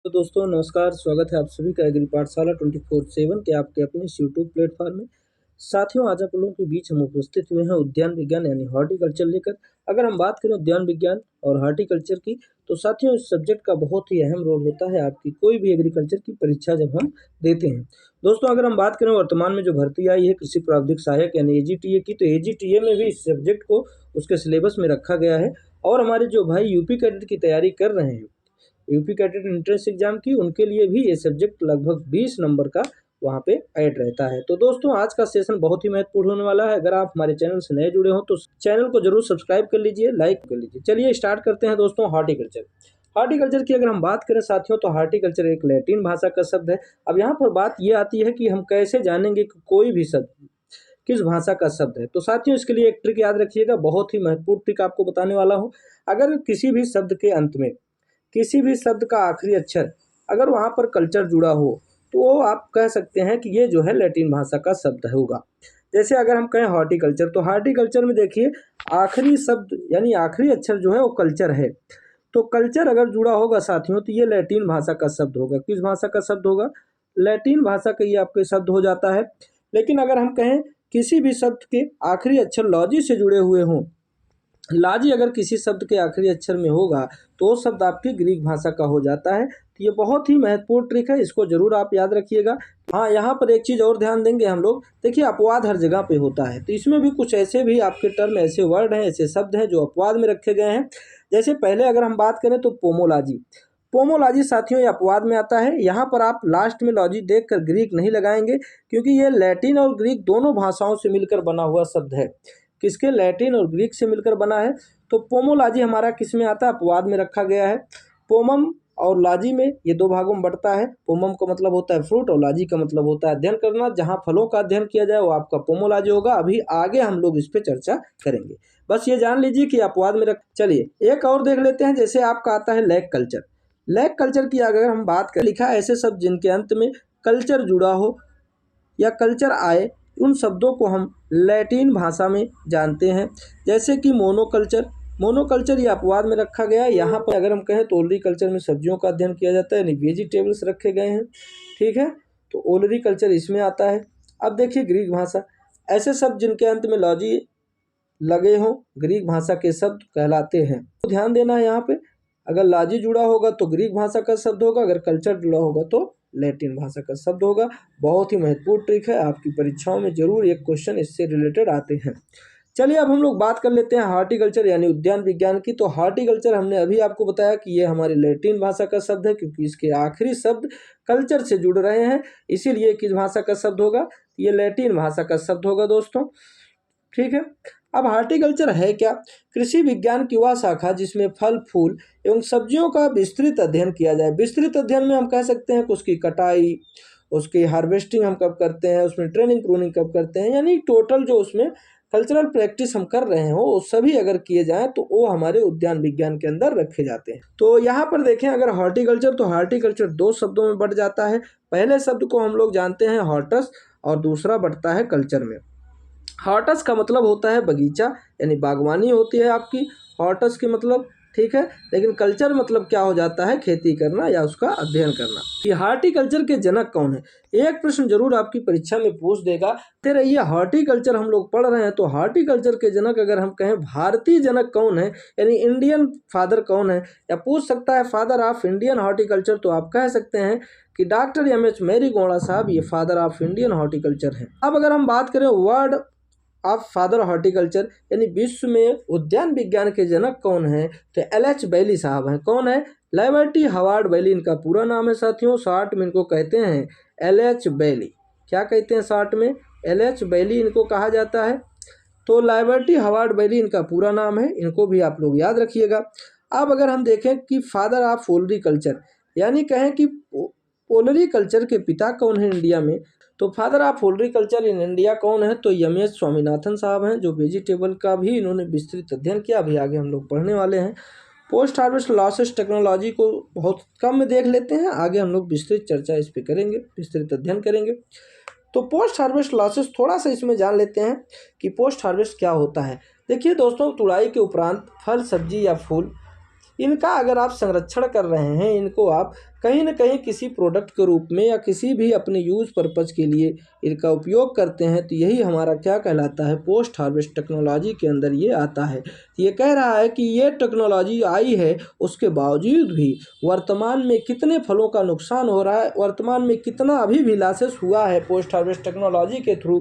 तो दोस्तों नमस्कार, स्वागत है आप सभी का एग्री पाठशाला 24/7 के आपके अपने इस यूट्यूब प्लेटफॉर्म में। साथियों, आज आप लोगों के बीच हम उपस्थित हुए हैं उद्यान विज्ञान यानी हॉर्टिकल्चर लेकर। अगर हम बात करें उद्यान विज्ञान और हॉर्टिकल्चर की, तो साथियों इस सब्जेक्ट का बहुत ही अहम रोल होता है आपकी कोई भी एग्रीकल्चर की परीक्षा जब हम देते हैं। दोस्तों, अगर हम बात करें वर्तमान में जो भर्ती आई है कृषि प्रावधानिक सहायक यानी AGTA की, तो AGTA में भी इस सब्जेक्ट को उसके सिलेबस में रखा गया है। और हमारे जो भाई यूपी कैडेट की तैयारी कर रहे हैं, यूपी कैडेट एंट्रेंस एग्जाम की, उनके लिए भी ये सब्जेक्ट लगभग 20 नंबर का वहाँ पे ऐड रहता है। तो दोस्तों आज का सेशन बहुत ही महत्वपूर्ण होने वाला है। अगर आप हमारे चैनल से नए जुड़े हो तो चैनल को जरूर सब्सक्राइब कर लीजिए, लाइक कर लीजिए। चलिए स्टार्ट करते हैं दोस्तों। हॉर्टिकल्चर हॉर्टिकल्चर की अगर हम बात करें साथियों, तो हॉर्टिकल्चर एक लैटिन भाषा का शब्द है। अब यहाँ पर बात ये आती है कि हम कैसे जानेंगे कि कोई भी शब्द किस भाषा का शब्द है। तो साथियों इसके लिए एक ट्रिक याद रखिएगा, बहुत ही महत्वपूर्ण ट्रिक आपको बताने वाला हूँ। अगर किसी भी शब्द के अंत में किसी भी शब्द का आखिरी अक्षर अगर वहाँ पर कल्चर जुड़ा हो, तो वो आप कह सकते हैं कि ये जो है लैटिन भाषा का शब्द होगा। जैसे अगर हम कहें हॉर्टिकल्चर, तो हॉर्टिकल्चर में देखिए आखिरी शब्द यानी आखिरी अक्षर जो है वो कल्चर है। तो कल्चर अगर जुड़ा होगा साथियों, तो ये लैटिन भाषा का शब्द होगा। किस भाषा का शब्द होगा? लैटिन भाषा का ये आपके शब्द हो जाता है। लेकिन अगर हम कहें किसी भी शब्द के आखिरी अक्षर लॉजी से जुड़े हुए हों, लाजी अगर किसी शब्द के आखिरी अक्षर में होगा तो वो शब्द आपकी ग्रीक भाषा का हो जाता है। तो ये बहुत ही महत्वपूर्ण ट्रिक है, इसको जरूर आप याद रखिएगा। हाँ, यहाँ पर एक चीज़ और ध्यान देंगे हम लोग। देखिए अपवाद हर जगह पे होता है, तो इसमें भी कुछ ऐसे भी आपके टर्म, ऐसे वर्ड हैं, ऐसे शब्द हैं जो अपवाद में रखे गए हैं। जैसे पहले अगर हम बात करें तो पोमोलॉजी। पोमोलॉजी साथियों ये अपवाद में आता है। यहाँ पर आप लास्ट में लॉजी देख कर ग्रीक नहीं लगाएंगे, क्योंकि ये लैटिन और ग्रीक दोनों भाषाओं से मिलकर बना हुआ शब्द है। किसके? लैटिन और ग्रीक से मिलकर बना है। तो पोमोलॉजी हमारा किस में आता है? अपवाद में रखा गया है। पोमम और लॉजी में ये दो भागों में बढ़ता है। पोमम का मतलब होता है फ्रूट और लॉजी का मतलब होता है अध्ययन करना। जहाँ फलों का अध्ययन किया जाए वो आपका पोमोलॉजी होगा। अभी आगे हम लोग इस पर चर्चा करेंगे, बस ये जान लीजिए कि अपवाद में रख। चलिए एक और देख लेते हैं। जैसे आपका आता है लैक कल्चर। लैक कल्चर की अगर हम बात करें, लिखा है ऐसे शब्द जिनके अंत में कल्चर जुड़ा हो या कल्चर आए, उन शब्दों को हम लैटिन भाषा में जानते हैं। जैसे कि मोनोकल्चर। मोनोकल्चर ये अपवाद में रखा गया है। यहाँ पर अगर हम कहें तो ओलरीकल्चर में सब्जियों का अध्ययन किया जाता है, यानी वेजिटेबल्स रखे गए हैं। ठीक है, तो ओलरीकल्चर इसमें आता है। अब देखिए ग्रीक भाषा, ऐसे शब्द जिनके अंत में लॉजी लगे हों ग्रीक भाषा के शब्द कहलाते हैं। तो ध्यान देना है यहाँ पे, अगर लॉजी जुड़ा होगा तो ग्रीक भाषा का शब्द होगा, अगर कल्चर जुड़ा होगा तो लैटिन भाषा का शब्द होगा। बहुत ही महत्वपूर्ण ट्रिक है, आपकी परीक्षाओं में जरूर एक क्वेश्चन इससे रिलेटेड आते हैं। चलिए अब हम लोग बात कर लेते हैं हॉर्टिकल्चर यानी उद्यान विज्ञान की। तो हॉर्टिकल्चर हमने अभी आपको बताया कि ये हमारी लैटिन भाषा का शब्द है, क्योंकि इसके आखिरी शब्द कल्चर से जुड़ रहे हैं, इसीलिए किस भाषा का शब्द होगा? ये लैटिन भाषा का शब्द होगा दोस्तों। ठीक है, अब हॉर्टिकल्चर है क्या? कृषि विज्ञान की वह शाखा जिसमें फल, फूल एवं सब्जियों का विस्तृत अध्ययन किया जाए। विस्तृत अध्ययन में हम कह सकते हैं कि उसकी कटाई, उसकी हार्वेस्टिंग हम कब करते हैं, उसमें ट्रेनिंग प्रूनिंग कब करते हैं, यानी टोटल जो उसमें कल्चरल प्रैक्टिस हम कर रहे हो वो सभी अगर किए जाएं तो वो हमारे उद्यान विज्ञान के अंदर रखे जाते हैं। तो यहाँ पर देखें अगर हॉर्टिकल्चर, तो हॉर्टिकल्चर दो शब्दों में बढ़ जाता है। पहले शब्द को हम लोग जानते हैं हॉर्टस, और दूसरा बढ़ता है कल्चर में। हॉर्टस का मतलब होता है बगीचा, यानी बागवानी होती है आपकी हॉर्टस के मतलब। ठीक है, लेकिन कल्चर मतलब क्या हो जाता है? खेती करना या उसका अध्ययन करना। ये हॉर्टिकल्चर के जनक कौन है? एक प्रश्न जरूर आपकी परीक्षा में पूछ देगा। फिर ये हॉर्टिकल्चर हम लोग पढ़ रहे हैं, तो हॉर्टिकल्चर के जनक अगर हम कहें भारतीय जनक कौन है, यानी इंडियन फादर कौन है, या पूछ सकता है फादर ऑफ इंडियन हॉर्टिकल्चर, तो आप कह सकते हैं कि डॉक्टर M.H. मैरीगोड़ा साहब ये फादर ऑफ इंडियन हॉर्टिकल्चर है। अब अगर हम बात करें वर्ड ऑफ फादर हॉर्टिकल्चर यानी विश्व में उद्यान विज्ञान के जनक कौन है, तो L.H. बैली साहब हैं। कौन है? लिबर्टी हावर्ड बैली इनका पूरा नाम है साथियों। शॉर्ट में इनको कहते हैं L.H. बैली। क्या कहते हैं शॉर्ट में? L.H. बैली इनको कहा जाता है। तो लिबर्टी हावर्ड बैली इनका पूरा नाम है, इनको भी आप लोग याद रखिएगा। अब अगर हम देखें कि फादर ऑफ ओलरीकल्चर, यानी कहें कि ओलरीकल्चर के पिता कौन है इंडिया में, तो फादर ऑफ ओलरीकल्चर इन इंडिया कौन है? तो M.S. स्वामीनाथन साहब हैं, जो वेजिटेबल का भी इन्होंने विस्तृत अध्ययन किया। अभी आगे हम लोग पढ़ने वाले हैं। पोस्ट हार्वेस्ट लॉसेस टेक्नोलॉजी को बहुत कम में देख लेते हैं, आगे हम लोग विस्तृत चर्चा इस पर करेंगे, विस्तृत अध्ययन करेंगे। तो पोस्ट हार्वेस्ट लॉसेस थोड़ा सा इसमें जान लेते हैं कि पोस्ट हार्वेस्ट क्या होता है। देखिए दोस्तों, तुड़ाई के उपरांत फल, सब्जी या फूल, इनका अगर आप संरक्षण कर रहे हैं, इनको आप कहीं न कहीं किसी प्रोडक्ट के रूप में या किसी भी अपने यूज़ पर्पज़ के लिए इनका उपयोग करते हैं, तो यही हमारा क्या कहलाता है, पोस्ट हार्वेस्ट टेक्नोलॉजी के अंदर ये आता है। ये कह रहा है कि ये टेक्नोलॉजी आई है, उसके बावजूद भी वर्तमान में कितने फलों का नुकसान हो रहा है, वर्तमान में कितना अभी भी लॉसेस हुआ है पोस्ट हार्वेस्ट टेक्नोलॉजी के थ्रू।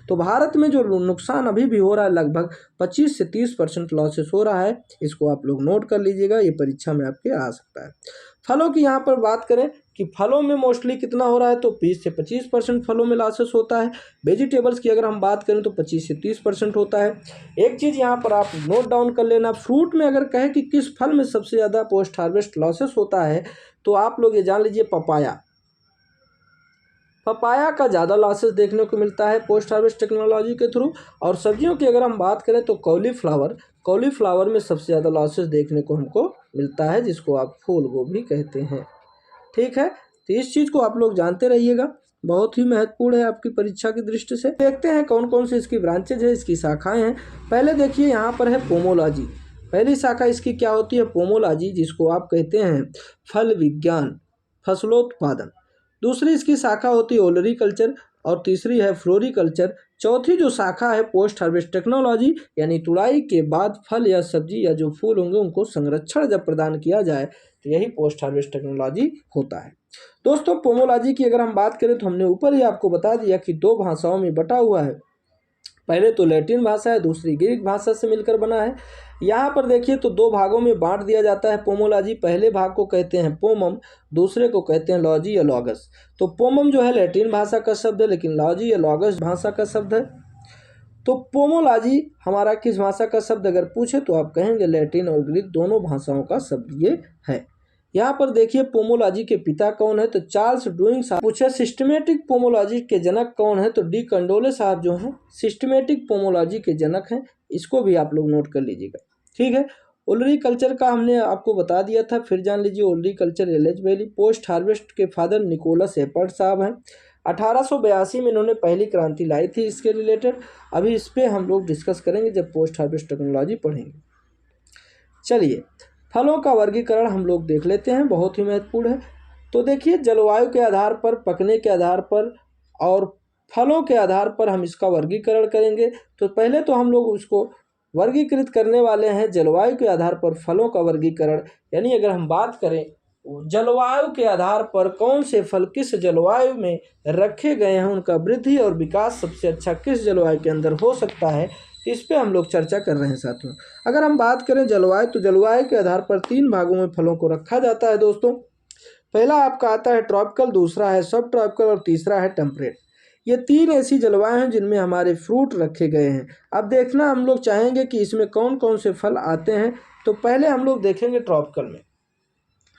तो भारत में जो नुकसान अभी भी हो रहा है, लगभग 25 से 30% लॉसेस हो रहा है। इसको आप लोग नोट कर लीजिएगा, ये परीक्षा में आपके आ सकता है। फलों की यहाँ पर बात करें कि फलों में मोस्टली कितना हो रहा है, तो 20 से 25% फलों में लॉसेस होता है। वेजिटेबल्स की अगर हम बात करें तो 25 से 30% होता है। एक चीज़ यहाँ पर आप नोट डाउन कर लेना, फ्रूट में अगर कहें कि किस फल में सबसे ज़्यादा पोस्ट हार्वेस्ट लॉसेस होता है, तो आप लोग ये जान लीजिए पपाया का ज़्यादा लॉसेस देखने को मिलता है पोस्ट हार्वेस्ट टेक्नोलॉजी के थ्रू। और सब्जियों की अगर हम बात करें तो कॉलीफ्लावर में सबसे ज़्यादा लॉसेस देखने को हमको मिलता है, जिसको आप फूल गोभी कहते हैं। ठीक है, तो इस चीज़ को आप लोग जानते रहिएगा, बहुत ही महत्वपूर्ण है आपकी परीक्षा की दृष्टि से। देखते हैं कौन कौन से इसकी ब्रांचेज है, इसकी शाखाएं हैं। पहले देखिए यहाँ पर है पोमोलॉजी। पहली शाखा इसकी क्या होती है, पोमोलॉजी, जिसको आप कहते हैं फल विज्ञान, फसलोत्पादन। दूसरी इसकी शाखा होती है ओलरीकल्चर और तीसरी है फ्लोरीकल्चर। चौथी जो शाखा है पोस्ट हार्वेस्ट टेक्नोलॉजी, यानी तुड़ाई के बाद फल या सब्जी या जो फूल होंगे उनको संरक्षण जब प्रदान किया जाए, तो यही पोस्ट हार्वेस्ट टेक्नोलॉजी होता है। दोस्तों, पोमोलॉजी की अगर हम बात करें तो हमने ऊपर ही आपको बता दिया कि 2 भाषाओं में बटा हुआ है। पहले तो लैटिन भाषा है, दूसरी ग्रीक भाषा से मिलकर बना है। यहाँ पर देखिए तो 2 भागों में बांट दिया जाता है पोमोलॉजी। पहले भाग को कहते हैं पोमम, दूसरे को कहते हैं लॉजी या लॉगस। तो पोमम जो है लैटिन भाषा का शब्द है, लेकिन लॉजी या लॉगस भाषा का शब्द है। तो पोमोलॉजी हमारा किस भाषा का शब्द अगर पूछे तो आप कहेंगे लैटिन और ग्रीक दोनों भाषाओं का शब्द ये है। यहाँ पर देखिए पोमोलॉजी के पिता कौन है, तो चार्ल्स ड्यूइंग साहब। पूछे सिस्टमेटिक पोमोलॉजी के जनक कौन है, तो डी कंडोले साहब जो हैं सिस्टमेटिक पोमोलॉजी के जनक हैं। इसको भी आप लोग नोट कर लीजिएगा। ठीक है, ओलरीकल्चर का हमने आपको बता दिया था, फिर जान लीजिए ओलरीकल्चर एलिजिबिलिटी। पोस्ट हार्वेस्ट के फादर निकोलस एपर्ट साहब हैं। 1882 में इन्होंने पहली क्रांति लाई थी इसके रिलेटेड। अभी इस पर हम लोग डिस्कस करेंगे जब पोस्ट हार्वेस्ट टेक्नोलॉजी पढ़ेंगे। चलिए, फलों का वर्गीकरण हम लोग देख लेते हैं, बहुत ही महत्वपूर्ण है। तो देखिए, जलवायु के आधार पर, पकने के आधार पर और फलों के आधार पर हम इसका वर्गीकरण करेंगे। तो पहले तो हम लोग उसको वर्गीकृत करने वाले हैं जलवायु के आधार पर फलों का वर्गीकरण। यानी अगर हम बात करें जलवायु के आधार पर कौन से फल किस जलवायु में रखे गए हैं, उनका वृद्धि और विकास सबसे अच्छा किस जलवायु के अंदर हो सकता है, इस पे हम लोग चर्चा कर रहे हैं साथियों। अगर हम बात करें जलवायु, तो जलवायु के आधार पर 3 भागों में फलों को रखा जाता है दोस्तों। पहला आपका आता है ट्रॉपिकल, दूसरा है सब ट्रॉपिकल और तीसरा है टेम्परेट। ये 3 ऐसी जलवायु हैं जिनमें हमारे फ्रूट रखे गए हैं। अब देखना हम लोग चाहेंगे कि इसमें कौन कौन से फल आते हैं। तो पहले हम लोग देखेंगे ट्रॉपिकल में।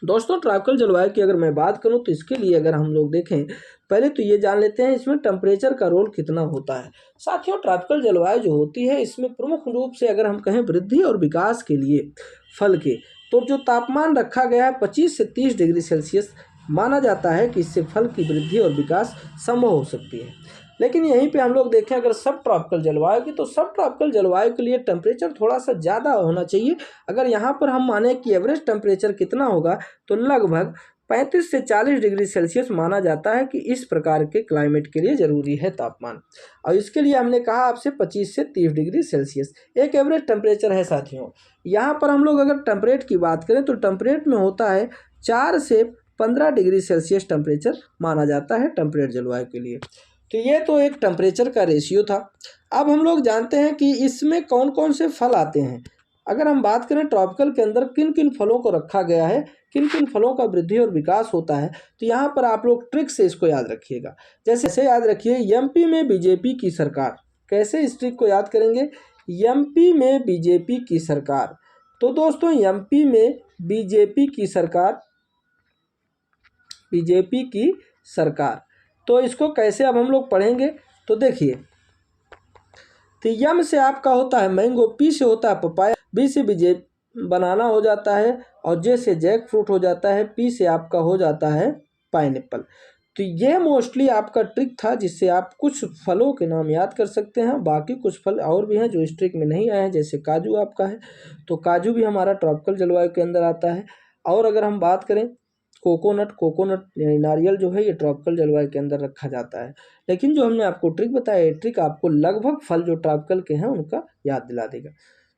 दोस्तों, ट्रॉपिकल जलवायु की अगर मैं बात करूं तो इसके लिए अगर हम लोग देखें, पहले तो ये जान लेते हैं इसमें टेम्परेचर का रोल कितना होता है। साथियों, ट्रॉपिकल जलवायु जो होती है इसमें प्रमुख रूप से अगर हम कहें वृद्धि और विकास के लिए फल के, तो जो तापमान रखा गया है 25 से 30 डिग्री सेल्सियस माना जाता है कि इससे फल की वृद्धि और विकास संभव हो सकती है। लेकिन यहीं पे हम लोग देखें अगर सब ट्रॉपिकल जलवायु की, तो सब ट्रॉपिकल जलवायु के लिए टेम्परेचर थोड़ा सा ज़्यादा होना चाहिए। अगर यहाँ पर हम माने कि एवरेज टेम्परेचर कितना होगा, तो लगभग 35 से 40 डिग्री सेल्सियस माना जाता है कि इस प्रकार के क्लाइमेट के लिए ज़रूरी है तापमान। और इसके लिए हमने कहा आपसे 25 से 30 डिग्री सेल्सियस एक एवरेज टेम्परेचर है साथियों। यहाँ पर हम लोग अगर टेम्परेट की बात करें तो टेम्परेट में होता है 4 से 15 डिग्री सेल्सियस टेम्परेचर माना जाता है टेम्परेट जलवायु के लिए। तो ये तो एक टेम्परेचर का रेशियो था। अब हम लोग जानते हैं कि इसमें कौन कौन से फल आते हैं। अगर हम बात करें ट्रॉपिकल के अंदर किन किन फलों को रखा गया है, किन किन फलों का वृद्धि और विकास होता है, तो यहाँ पर आप लोग ट्रिक से इसको याद रखिएगा। जैसे याद रखिए, एमपी में बीजेपी की सरकार। कैसे इस ट्रिक को याद करेंगे, एमपी में बीजेपी की सरकार। तो दोस्तों, एमपी में बीजेपी की सरकार, तो इसको कैसे अब हम लोग पढ़ेंगे, तो देखिए, तो यम से आपका होता है मैंगो, पी से होता है पपाया, बी से बीजे बनाना हो जाता है, और जे से जैक फ्रूट हो जाता है, पी से आपका हो जाता है पाइनएप्पल। तो ये मोस्टली आपका ट्रिक था जिससे आप कुछ फलों के नाम याद कर सकते हैं। बाकी कुछ फल और भी हैं जो इस ट्रिक में नहीं आए हैं, जैसे काजू आपका है, तो काजू भी हमारा ट्रॉपिकल जलवायु के अंदर आता है। और अगर हम बात करें कोकोनट नारियल जो है ये ट्रॉपिकल जलवायु के अंदर रखा जाता है। लेकिन जो हमने आपको ट्रिक बताया, ये ट्रिक आपको लगभग फल जो ट्रॉपिकल के हैं उनका याद दिला देगा।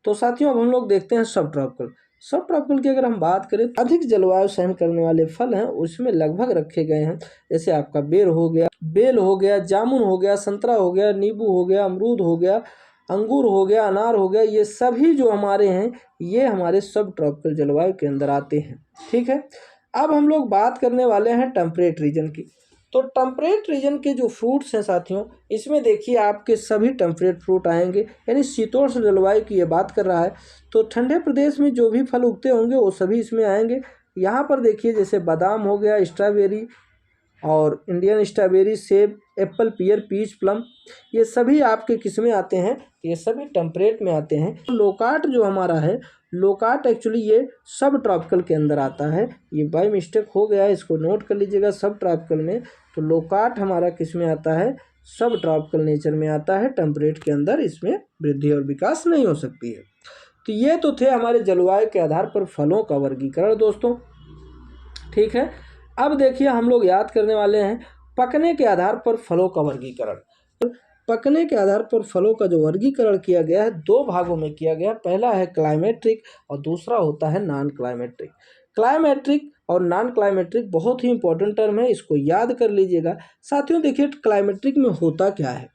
तो साथियों, अब हम लोग देखते हैं सब ट्रॉपिकल। सब ट्रॉपिकल की अगर हम बात करें, अधिक जलवायु सहन करने वाले फल हैं उसमें लगभग रखे गए हैं, जैसे आपका बेल हो गया, जामुन हो गया, संतरा हो गया, नींबू हो गया, अमरूद हो गया, अंगूर हो गया, अनार हो गया। ये सभी जो हमारे हैं ये हमारे सब ट्रॉपिकल जलवायु के अंदर आते हैं। ठीक है, अब हम लोग बात करने वाले हैं टेम्परेट रीजन की। तो टेम्परेट रीजन के जो फ्रूट्स हैं साथियों, इसमें देखिए आपके सभी टेम्परेट फ्रूट आएंगे, यानी शीतोष्ण जलवायु की ये बात कर रहा है। तो ठंडे प्रदेश में जो भी फल उगते होंगे वो सभी इसमें आएंगे। यहाँ पर देखिए जैसे बादाम हो गया, स्ट्रॉबेरी और इंडियन स्ट्रॉबेरी, सेब, एप्पल, पियर, पीच, प्लम, ये सभी आपके किस में आते हैं, ये सभी टेम्परेट में आते हैं। लोकाट जो हमारा है, लोकाट एक्चुअली ये सब ट्रॉपिकल के अंदर आता है। ये बाय मिस्टेक हो गया है, इसको नोट कर लीजिएगा सब ट्रॉपिकल में। तो लोकाट हमारा किस में आता है, सब ट्रॉपिकल नेचर में आता है। टेम्परेट के अंदर इसमें वृद्धि और विकास नहीं हो सकती है। तो ये तो थे हमारे जलवायु के आधार पर फलों का वर्गीकरण दोस्तों। ठीक है, अब देखिए हम लोग याद करने वाले हैं पकने के आधार पर फलों का वर्गीकरण। पकने के आधार पर फलों का जो वर्गीकरण किया गया है, दो भागों में किया गया। पहला है क्लाइमेट्रिक और दूसरा होता है नॉन क्लाइमेट्रिक। क्लाइमेट्रिक और नॉन क्लाइमेट्रिक बहुत ही इंपॉर्टेंट टर्म है, इसको याद कर लीजिएगा। साथियों देखिए क्लाइमेट्रिक में होता क्या है,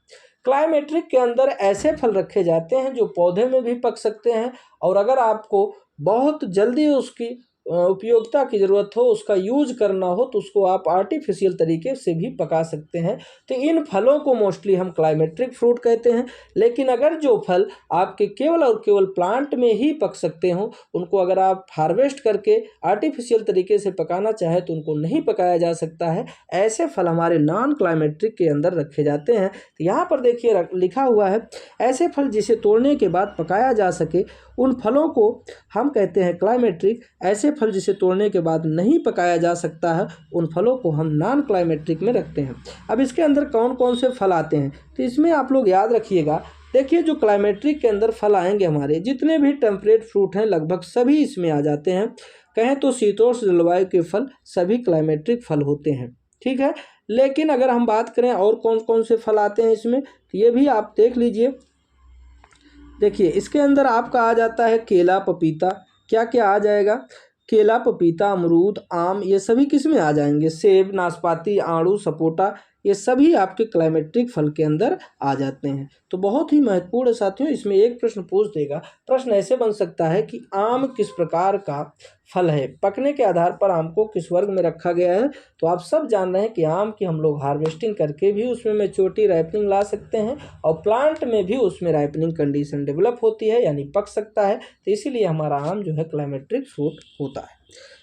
क्लाइमेट्रिक के अंदर ऐसे फल रखे जाते हैं जो पौधे में भी पक सकते हैं, और अगर आपको बहुत जल्दी उसकी उपयोगिता की ज़रूरत हो, उसका यूज करना हो, तो उसको आप आर्टिफिशियल तरीके से भी पका सकते हैं। तो इन फलों को मोस्टली हम क्लाइमेट्रिक फ्रूट कहते हैं। लेकिन अगर जो फल आपके केवल और केवल प्लांट में ही पक सकते हो, उनको अगर आप हार्वेस्ट करके आर्टिफिशियल तरीके से पकाना चाहे तो उनको नहीं पकाया जा सकता है। ऐसे फल हमारे नॉन क्लाइमेट्रिक के अंदर रखे जाते हैं। तो यहाँ पर देखिए लिखा हुआ है, ऐसे फल जिसे तोड़ने के बाद पकाया जा सके उन फलों को हम कहते हैं क्लाइमेट्रिक। ऐसे फल जिसे तोड़ने के बाद नहीं पकाया जा सकता है उन फलों को हम नॉन क्लाइमेट्रिक में रखते हैं। अब इसके अंदर कौन कौन से फल आते हैं, तो इसमें आप लोग याद रखिएगा। देखिए जो क्लाइमेट्रिक के अंदर फल आएंगे, हमारे जितने भी टेम्परेट फ्रूट हैं लगभग सभी इसमें आ जाते हैं। कहें तो शीतोष्ण जलवायु के फल सभी क्लाइमेट्रिक फल होते हैं। ठीक है, लेकिन अगर हम बात करें और कौन कौन से फल आते हैं इसमें, तो ये भी आप देख लीजिए। देखिए इसके अंदर आपका आ जाता है केला, पपीता। क्या क्या आ जाएगा, केला, पपीता, अमरूद, आम, ये सभी किस में आ जाएंगे, सेब, नाशपाती, आड़ू, सपोटा, ये सभी आपके क्लाइमेट्रिक फल के अंदर आ जाते हैं। तो बहुत ही महत्वपूर्ण है साथियों। इसमें एक प्रश्न पूछ देगा, प्रश्न ऐसे बन सकता है कि आम किस प्रकार का फल है, पकने के आधार पर आम को किस वर्ग में रखा गया है। तो आप सब जान रहे हैं कि आम की हम लोग हार्वेस्टिंग करके भी उसमें मैच्योरिटी राइपनिंग ला सकते हैं, और प्लांट में भी उसमें राइपनिंग कंडीशन डेवलप होती है, यानी पक सकता है। तो इसीलिए हमारा आम जो है क्लाइमेट्रिक फ्रूट होता है।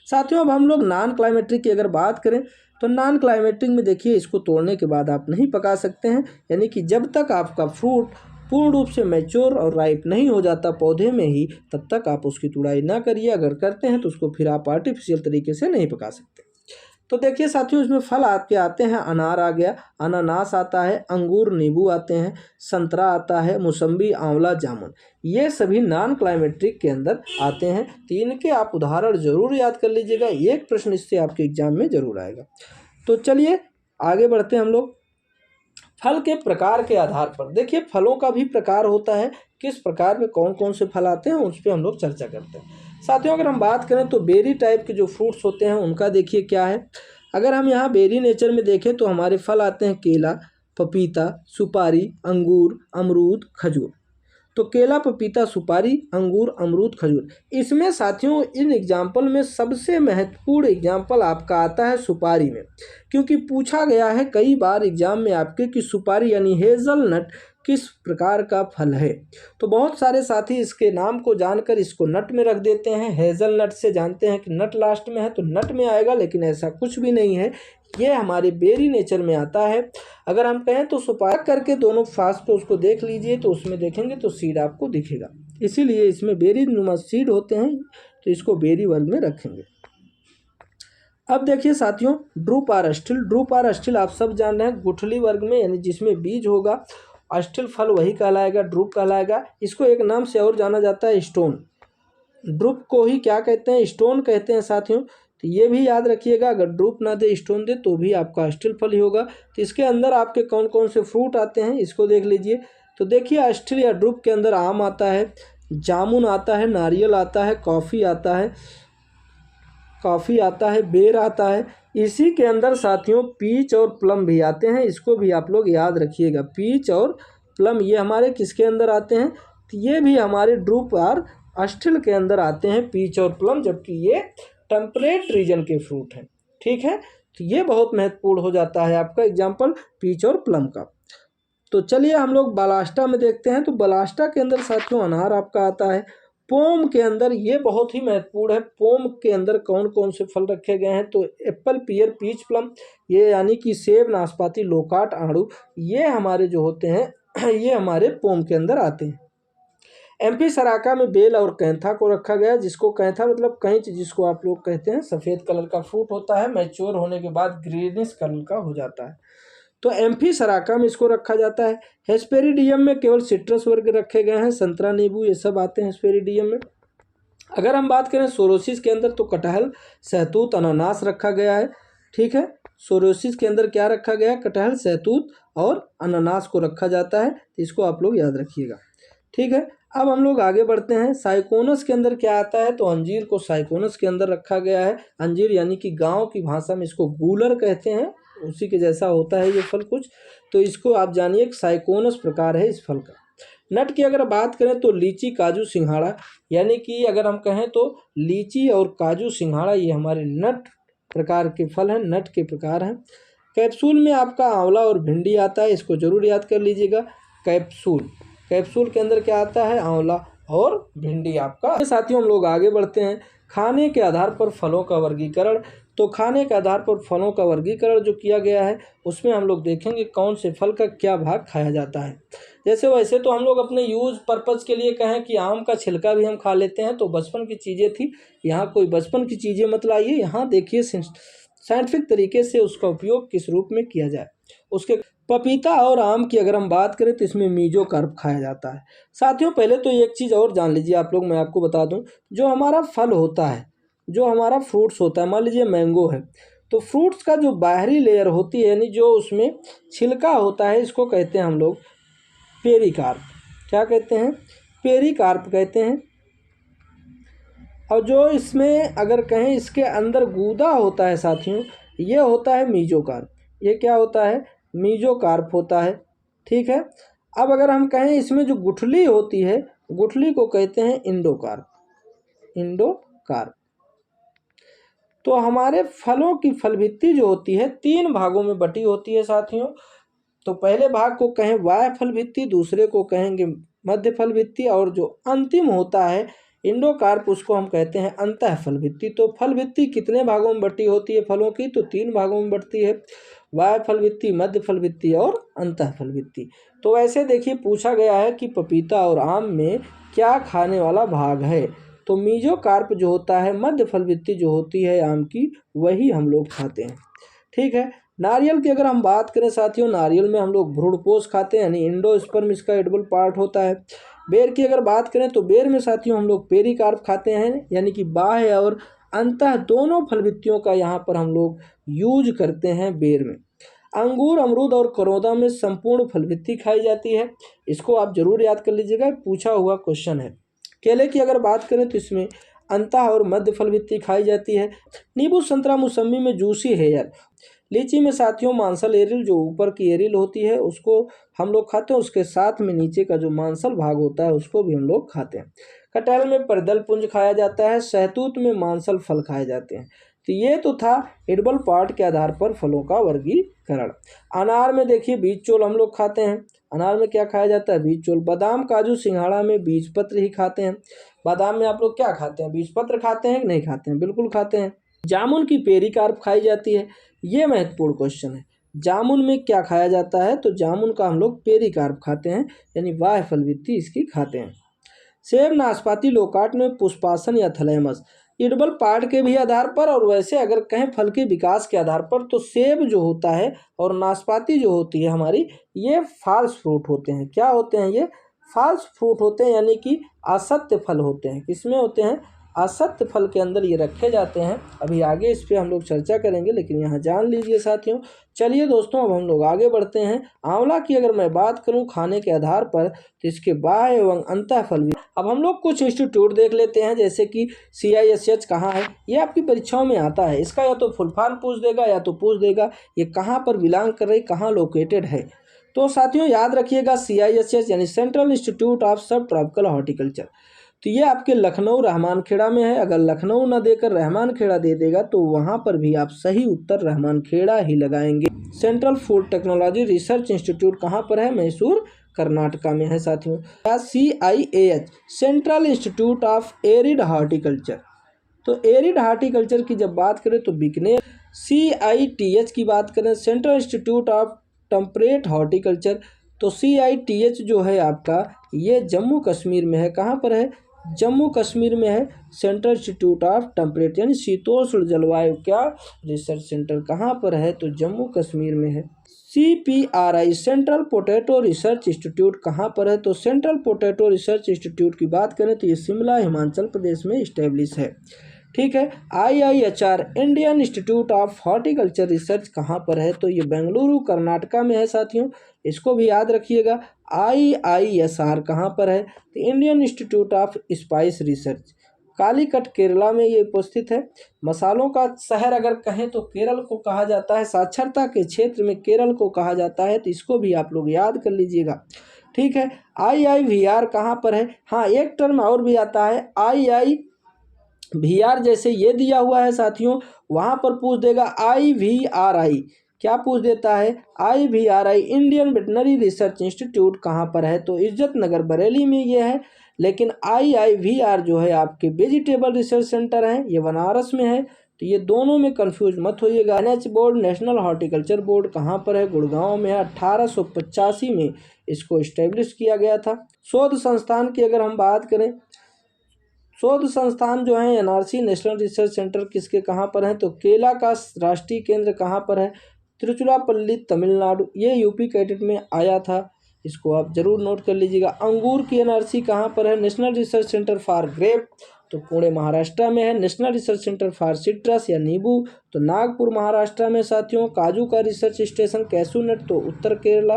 साथियों अब हम लोग नॉन क्लाइमेट्रिक की अगर बात करें, तो नॉन क्लाइमेट्रिक में देखिए इसको तोड़ने के बाद आप नहीं पका सकते हैं, यानी कि जब तक आपका फ्रूट पूर्ण रूप से मैच्योर और राइप नहीं हो जाता पौधे में ही, तब तक आप उसकी तुड़ाई ना करिए। अगर करते हैं तो उसको फिर आप आर्टिफिशियल तरीके से नहीं पका सकते। तो देखिए साथियों इसमें फल आपके आते हैं, अनार आ गया, अनानास आता है, अंगूर, नींबू आते हैं, संतरा आता है, मौसम्बी, आंवला, जामुन, ये सभी नॉन क्लाइमेट्रिक के अंदर आते हैं। तो इनके आप उदाहरण जरूर याद कर लीजिएगा, एक प्रश्न इससे आपके एग्जाम में जरूर आएगा। तो चलिए आगे बढ़ते हैं हम लोग। फल के प्रकार के आधार पर देखिए फलों का भी प्रकार होता है, किस प्रकार में कौन कौन से फल आते हैं उस पर हम लोग चर्चा करते हैं। साथियों अगर हम बात करें तो बेरी टाइप के जो फ्रूट्स होते हैं उनका देखिए क्या है। अगर हम यहाँ बेरी नेचर में देखें तो हमारे फल आते हैं केला, पपीता, सुपारी, अंगूर, अमरूद, खजूर। तो केला, पपीता, सुपारी, अंगूर, अमरूद, खजूर। इसमें साथियों इन एग्जाम्पल में सबसे महत्वपूर्ण एग्जाम्पल आपका आता है सुपारी में, क्योंकि पूछा गया है कई बार एग्जाम में आपके कि सुपारी यानी हेज़लनट किस प्रकार का फल है। तो बहुत सारे साथी इसके नाम को जानकर इसको नट में रख देते हैं, हेज़लनट से जानते हैं कि नट लास्ट में है तो नट में आएगा, लेकिन ऐसा कुछ भी नहीं है, ये हमारे बेरी नेचर में आता है। अगर हम कहें तो सुपारी करके दोनों फास्ट पे उसको देख लीजिए, तो उसमें देखेंगे तो सीड आपको दिखेगा, इसीलिए इसमें बेरी नुमा सीड होते हैं, तो इसको बेरी वर्ग में रखेंगे। अब देखिए साथियों ड्रूप आर अस्टिल, ड्रूप आर अस्टिल आप सब जान रहे हैं गुठली वर्ग में, यानी जिसमें बीज होगा, अस्टिल फल वही कहलाएगा, ड्रूप कहलाएगा। इसको एक नाम से और जाना जाता है स्टोन, ड्रूप को ही क्या कहते हैं, स्टोन कहते हैं साथियों। तो ये भी याद रखिएगा, अगर ड्रूप ना दे स्टोन दे तो भी आपका अस्टिल फल ही होगा। तो इसके अंदर आपके कौन कौन से फ्रूट आते हैं इसको देख लीजिए। तो देखिए अस्टिल या ड्रूप के अंदर आम आता है, जामुन आता है, नारियल आता है, कॉफ़ी आता है, बेर आता है। इसी के अंदर साथियों पीच और प्लम भी आते हैं, इसको भी आप लोग याद रखिएगा। पीच और प्लम ये हमारे किसके अंदर आते हैं? तो ये भी हमारे ड्रूप और अस्टिल के अंदर आते हैं, पीच और प्लम, जबकि ये टेम्परेट रीजन के फ्रूट हैं। ठीक है, तो ये बहुत महत्वपूर्ण हो जाता है आपका एग्जाम्पल पीच और प्लम का। तो चलिए हम लोग बालास्टा में देखते हैं। तो बालास्टा के अंदर साथियों अनार आपका आता है। पोम के अंदर ये बहुत ही महत्वपूर्ण है, पोम के अंदर कौन कौन से फल रखे गए हैं? तो एप्पल, पियर, पीच, प्लम, ये यानी कि सेब, नाशपाती, लोकाट, आड़ू, ये हमारे जो होते हैं ये हमारे पोम के अंदर आते हैं। एमपी सराका में बेल और कैंथा को रखा गया, जिसको कैंथा मतलब कैंच जिसको आप लोग कहते हैं, सफ़ेद कलर का फ्रूट होता है, मैच्योर होने के बाद ग्रीनिश कलर का हो जाता है। तो एम्फी सराका में इसको रखा जाता है। हेस्पेरिडियम में केवल सिट्रस वर्ग रखे गए हैं, संतरा, नींबू ये सब आते हैं हेस्पेरिडियम में। अगर हम बात करें सोरोसिस के अंदर तो कटहल, सहतूत, अनानास रखा गया है। ठीक है, सोरोसिस के अंदर क्या रखा गया है? कटहल, सहतूत और अनानास को रखा जाता है, तो इसको आप लोग याद रखिएगा। ठीक है, अब हम लोग आगे बढ़ते हैं। साइकोनस के अंदर क्या आता है? तो अंजीर को साइकोनस के अंदर रखा गया है। अंजीर यानी कि गांव की भाषा में इसको गूलर कहते हैं, उसी के जैसा होता है ये फल कुछ, तो इसको आप जानिए साइकोनस प्रकार है इस फल का। नट की अगर बात करें तो लीची, काजू, सिंघाड़ा, यानी कि अगर हम कहें तो लीची और काजू, सिंघाड़ा ये हमारे नट प्रकार के फल हैं, नट के प्रकार हैं। कैप्सूल में आपका आंवला और भिंडी आता है, इसको जरूर याद कर लीजिएगा। कैप्सूल के अंदर क्या आता है? आंवला और भिंडी आपका। साथियों हम लोग आगे बढ़ते हैं। खाने के आधार पर फलों का वर्गीकरण। तो खाने के आधार पर फलों का वर्गीकरण जो किया गया है उसमें हम लोग देखेंगे कौन से फल का क्या भाग खाया जाता है। जैसे वैसे तो हम लोग अपने यूज पर्पज़ के लिए कहें कि आम का छिलका भी हम खा लेते हैं, तो बचपन की चीज़ें थी। यहाँ कोई बचपन की चीज़ें मत लाइए, यहाँ देखिए साइंटिफिक तरीके से उसका उपयोग किस रूप में किया जाए। उसके पपीता और आम की अगर हम बात करें तो इसमें मीजोकार्प खाया जाता है। साथियों पहले तो एक चीज़ और जान लीजिए आप लोग, मैं आपको बता दूं, जो हमारा फल होता है, जो हमारा फ्रूट्स होता है, मान लीजिए मैंगो है, तो फ्रूट्स का जो बाहरी लेयर होती है यानी जो उसमें छिलका होता है, इसको कहते हैं हम लोग पेरिकार्प। क्या कहते हैं? पेरिकार्प कहते हैं। और जो इसमें अगर कहें इसके अंदर गूदा होता है साथियों, ये होता है मीजोकार्प। ये क्या होता है? मीजोकार्प होता है। ठीक है, अब अगर हम कहें इसमें जो गुठली होती है, गुठली को कहते हैं इंडोकार्प। तो हमारे फलों की फलभित्ति जो होती है 3 भागों में बटी होती है साथियों। तो पहले भाग को कहें बाह्य फलभित्ति, दूसरे को कहेंगे मध्य फलभित्ति, और जो अंतिम होता है इंडोकार्प उसको हम कहते हैं अंतः फलभित्ति। तो फलभित्ति कितने भागों में बटी होती है फलों की? तो 3 भागों में बढ़ती है, बाह्य फलभित्ति, मध्य फलभित्ति और अंतः फलभित्ति। तो ऐसे देखिए पूछा गया है कि पपीता और आम में क्या खाने वाला भाग है? तो मीजोकार्प जो होता है, मध्य फलभित्ति जो होती है आम की, वही हम लोग खाते हैं। ठीक है, नारियल की अगर हम बात करें साथियों, नारियल में हम लोग भ्रूणपोष खाते हैं, यानी एंडोस्पर्म इसका एडिबल पार्ट होता है। बेर की अगर बात करें तो बेर में साथियों हम लोग पेरिकार्प खाते हैं, यानी कि बाह्य और अंतः दोनों फलभित्तियों का यहाँ पर हम लोग यूज करते हैं बेर में। अंगूर, अमरूद और करौदा में संपूर्ण फलभित्ति खाई जाती है, इसको आप जरूर याद कर लीजिएगा, पूछा हुआ क्वेश्चन है। केले की अगर बात करें तो इसमें अंतः और मध्य फलभित्ति खाई जाती है। नींबू, संतरा, मौसम्बी में जूसी हेयर। लीची में साथियों मांसल एरिल, जो ऊपर की एरिल होती है उसको हम लोग खाते हैं, उसके साथ में नीचे का जो मांसल भाग होता है उसको भी हम लोग खाते हैं। कटहल में परिदल पुंज खाया जाता है, सहतूत में मांसल फल खाए जाते हैं। तो ये तो था एडिबल पार्ट के आधार पर फलों का वर्गीकरण। अनार में देखिए बीज चोल हम लोग खाते हैं, अनार में क्या खाया जाता है? बीज चोल। बादाम, काजू, सिंघाड़ा में बीज पत्र ही खाते हैं। बादाम में आप लोग क्या खाते हैं? बीज पत्र खाते हैं कि नहीं खाते हैं? बिल्कुल खाते हैं। जामुन की पेरिकार्प खाई जाती है, ये महत्वपूर्ण क्वेश्चन है। जामुन में क्या खाया जाता है? तो जामुन का हम लोग पेरिकार्प खाते हैं, यानी बाह्य फलभित्ति इसकी खाते हैं। सेब, नाशपाती, लोकाट में पुष्पासन या थैलेमस, एडिबल पार्ट के भी आधार पर और वैसे अगर कहें फल के विकास के आधार पर, तो सेब जो होता है और नाशपाती जो होती है हमारी, ये फॉल्स फ्रूट होते हैं। क्या होते हैं? ये फॉल्स फ्रूट होते हैं, यानी कि असत्य फल होते हैं। किसमें होते हैं? असत्य फल के अंदर ये रखे जाते हैं। अभी आगे इस पर हम लोग चर्चा करेंगे, लेकिन यहाँ जान लीजिए साथियों। चलिए दोस्तों, अब हम लोग आगे बढ़ते हैं। आंवला की अगर मैं बात करूँ खाने के आधार पर, तो इसके बाह्य एवं अंतः फल भी। अब हम लोग कुछ इंस्टीट्यूट देख लेते हैं, जैसे कि CISH कहाँ है, ये आपकी परीक्षाओं में आता है। इसका या तो फुल फॉर्म पूछ देगा या तो पूछ देगा ये कहाँ पर बिलोंग कर रही, कहाँ लोकेटेड है। तो साथियों याद रखिएगा, CISH यानी सेंट्रल इंस्टीट्यूट ऑफ सब ट्रॉपिकल हॉर्टिकल्चर, तो ये आपके लखनऊ रहमानखेड़ा में है। अगर लखनऊ ना देकर रहमानखेड़ा दे देगा तो वहाँ पर भी आप सही उत्तर रहमानखेड़ा ही लगाएंगे। Central food technology research institute कहाँ पर है, मैसूर कर्नाटका में है साथियों। CIAH central institute of arid horticulture, तो एरिड हॉर्टिकल्चर की जब बात करें तो बीकानेर। CITH की बात करें, central institute of temperate horticulture, तो CITH जो है आपका ये जम्मू कश्मीर में है। कहाँ पर है, जम्मू कश्मीर में है। सेंट्रल इंस्टीट्यूट ऑफ टेम्परेट यानी शीतोष्ण जलवायु क्या रिसर्च सेंटर कहाँ पर है, तो जम्मू कश्मीर में है। CPRI central potato research institute कहाँ पर है, तो सेंट्रल पोटैटो रिसर्च इंस्टीट्यूट की बात करें तो ये शिमला हिमाचल प्रदेश में इस्टेब्लिश है। ठीक है। IIHR Indian institute of horticulture research कहाँ पर है, तो ये बेंगलुरु कर्नाटका में है साथियों, इसको भी याद रखिएगा। IISR कहाँ पर है, तो Indian institute of spice research, Calicut Kerala में ये उपस्थित है। मसालों का शहर अगर कहें तो केरल को कहा जाता है, साक्षरता के क्षेत्र में केरल को कहा जाता है, तो इसको भी आप लोग याद कर लीजिएगा। ठीक है। IIVR कहाँ पर है, हाँ एक टर्म और भी आता है IIVR, जैसे ये दिया हुआ है साथियों, वहाँ पर पूछ देगा IVRI, क्या पूछ देता है, IVRI Indian veterinary research institute कहाँ पर है, तो इज्जत नगर बरेली में ये है। लेकिन IIVR जो है आपके वेजिटेबल रिसर्च सेंटर है, ये बनारस में है। तो ये दोनों में कंफ्यूज मत होइएगा। NH board national horticulture board कहाँ पर है, गुड़गांव में है। 1885 में इसको इस्टेब्लिश किया गया था। शोध संस्थान की अगर हम बात करें, शोध संस्थान जो है NRC नेशनल रिसर्च सेंटर किसके कहाँ पर है, तो केला का राष्ट्रीय केंद्र कहाँ पर है, तिरुचिरापल्ली तमिलनाडु, ये यूपी कैडेट में आया था, इसको आप जरूर नोट कर लीजिएगा। अंगूर की NRC कहाँ पर है, national research centre for grape, तो पुणे महाराष्ट्र में है। National research centre for citrus या नींबू, तो नागपुर महाराष्ट्र में साथियों। काजू का रिसर्च स्टेशन कैसू नट, तो उत्तर केरला।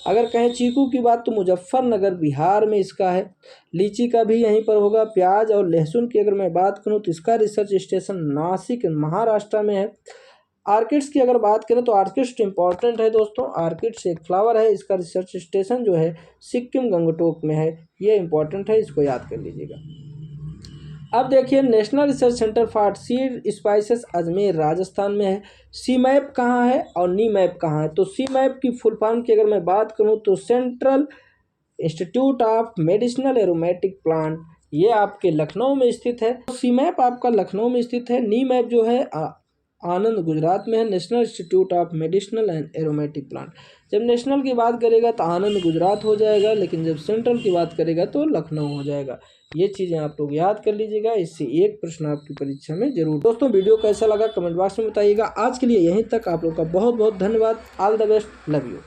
अगर कहें चीकू की बात तो मुजफ्फरनगर बिहार में इसका है। लीची का भी यहीं पर होगा। प्याज और लहसुन की अगर मैं बात करूँ तो इसका रिसर्च स्टेशन नासिक महाराष्ट्र में है। आर्किड्स की अगर बात करें तो आर्किड्स इंपॉर्टेंट है दोस्तों, आर्किड्स एक फ्लावर है, इसका रिसर्च स्टेशन जो है सिक्किम गंगटोक में है, ये इंपॉर्टेंट है, इसको याद कर लीजिएगा। अब देखिए national research centre for seed spices Ajmer Rajasthan में है। CMAP कहाँ है और NIMAP कहाँ है, तो CMAP की फुल फॉर्म की अगर मैं बात करूँ तो central institute of medicinal aromatic plant, ये आपके लखनऊ में स्थित है। CMAP आपका लखनऊ में स्थित है। NIMAP जो है आनंद गुजरात में है, national institute of medicinal and aromatic plant. जब नेशनल की बात करेगा तो आनंद गुजरात हो जाएगा, लेकिन जब सेंट्रल की बात करेगा तो लखनऊ हो जाएगा। ये चीज़ें आप लोग याद कर लीजिएगा, इससे एक प्रश्न आपकी परीक्षा में जरूर। दोस्तों वीडियो कैसा लगा कमेंट बॉक्स में बताइएगा। आज के लिए यहीं तक, आप लोग का बहुत बहुत धन्यवाद। All the best, love you.